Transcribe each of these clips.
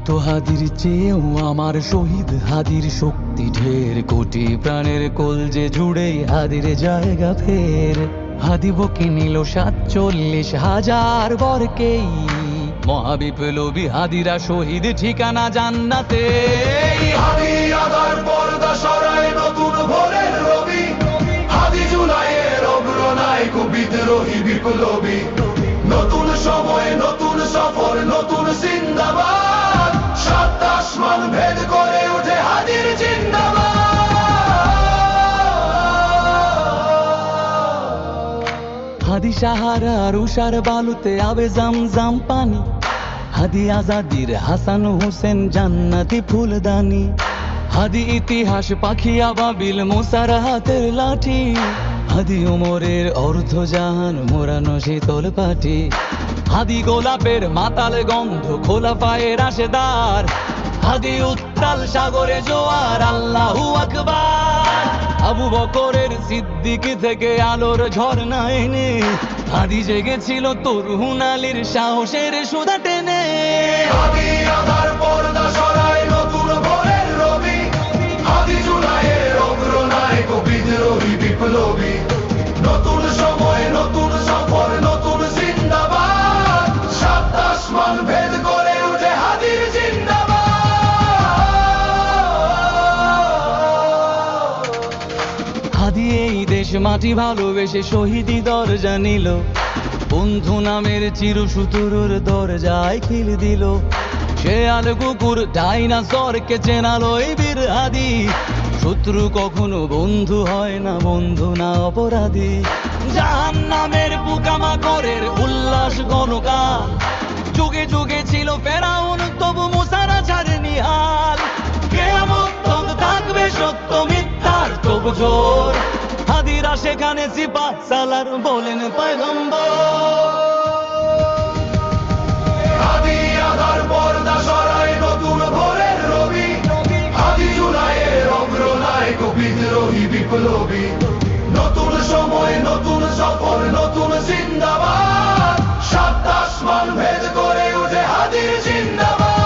মৃত হাদির চেয়েও আমার শহীদ হাদির শক্তি ঢের, কোটি প্রাণের কলজে জুড়ে হাদির জায়গা ফের। হাদি বকে নিল ৪৭,০০০ বরকেই, মহাবিপ্লবী হাদিরা শহীদ ঠিকানা জান্নাতে। হাদি আদার পর্দা সরায় নতুন ভোরের রবি, হাদি জুলাইয়ের অগ্রনায়ক বিদ্রোহী বিপ্লবী। নতুন সময় নতুন সফর নতুন জিন্দাবাদ, সাত আসমান ভেদ করে ওঠে হাদির জিন্দাবাদ। হাদি সাহারার উষার বালুতে আবে জামজাম পানি, হাদি আজাদির হাসান হোসেন জান্নাতি ফুলদানি। হাদি ইতিহাস পাখি আবাবিল মুসার হাতের লাঠি, হাদি ওমরের অর্ধজাহান মোরানো শীতল পাটি। হাদি গোলাপের মাতাল গন্ধ খোলাফায়ে রাশেদার, হাদি উত্তাল সাগরে জোয়ার আল্লাহু আকবার। আবু বকরের সিদ্দিক থেকে আলোর ঝর্ণা এনে, হাদি জেগেছিল তরুণ আলীর সাহসের সুধা টেনে। হাদি আদার পর্দা সরায় নতুন ভোরের রবি, হাদি জুলাইয়ের অগ্রনায়ক বিদ্রোহী বিপ্লবী। নতুন সময় নতুন সফর নতুন জিন্দাবাদ, সাত আসমান ভেদ করে ওঠে হাদির জিন্দাবাদ। হাদি এই দেশ মাটি ভালোবেসে শহীদি দরজা নিল, বন্ধু নামের চিরসুতুরুর দরজায় খিল দিল। শেয়াল কুকুর ডাইনাসরকে চেনালো এই বীর হাদি, শত্রু কখনো বন্ধু হয় না, বন্ধু না অপরাধী। জাহান্নামের পোকামাকড়ের উল্লাস গণকাল, যুগে যুগে ছিল ফেরাউন তবু মুসারা ছাড়েনি হাল। কিয়ামত তক থাকবে সত্য মিথ্যার তবু জোর, হাদিরা সেখানে সিপাহ সালার বলেন পয়গম্বর। হাদি আদার পর্দা সরায় নতুন ভোরের রবি, হাদি জুলাইয়ের অগ্রনায়ক বিদ্রোহী বিপ্লবী। নতুন সময় নতুন সফর নতুন জিন্দাবাদ, সাত আসমান ভেদ করে ওঠে হাদির জিন্দাবাদ।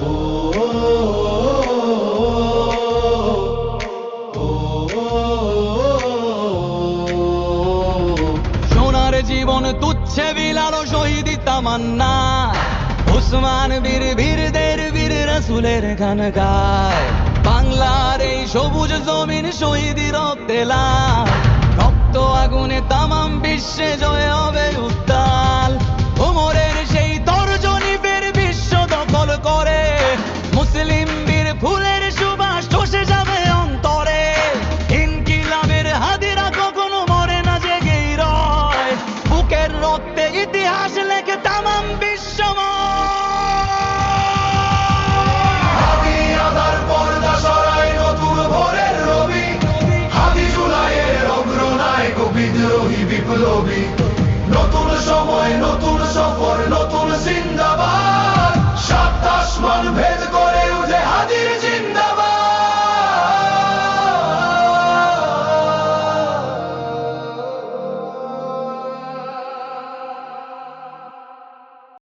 ও সোনার জীবন তুচ্ছে বিলালো শহীদি তামান্না, উসমান বীর বীরদের বীর রাসূলের গান গায়। বাংলার এই সবুজ জমিন শহীদি রক্তে লাল, রক্ত আগুনে তামাম বিশ্বে জয় হবে উত্তাল। ওমরের সেই তর্জনী ফের বিশ্ব দখল করে, মুসলিম বীর ফুলের সুবাস চষে যাবে অন্তরে। ইনকিলাবের হাদিরা কখনো মরে না, জেগেই রয়, বুকের রক্তে ইতিহাস লেখে তামাম বিশ্বময়। হাদি আদার পর্দা সরায় নতুন ভোরের রবি, হাদি জুলাইয়ের অগ্রনায়ক বিদ্রোহী বিপ্লবী। নতুন সময় নতুন সফর নতুন জিন্দাবাদ, সাত আসমান ভেদ করে ওঠে হাদির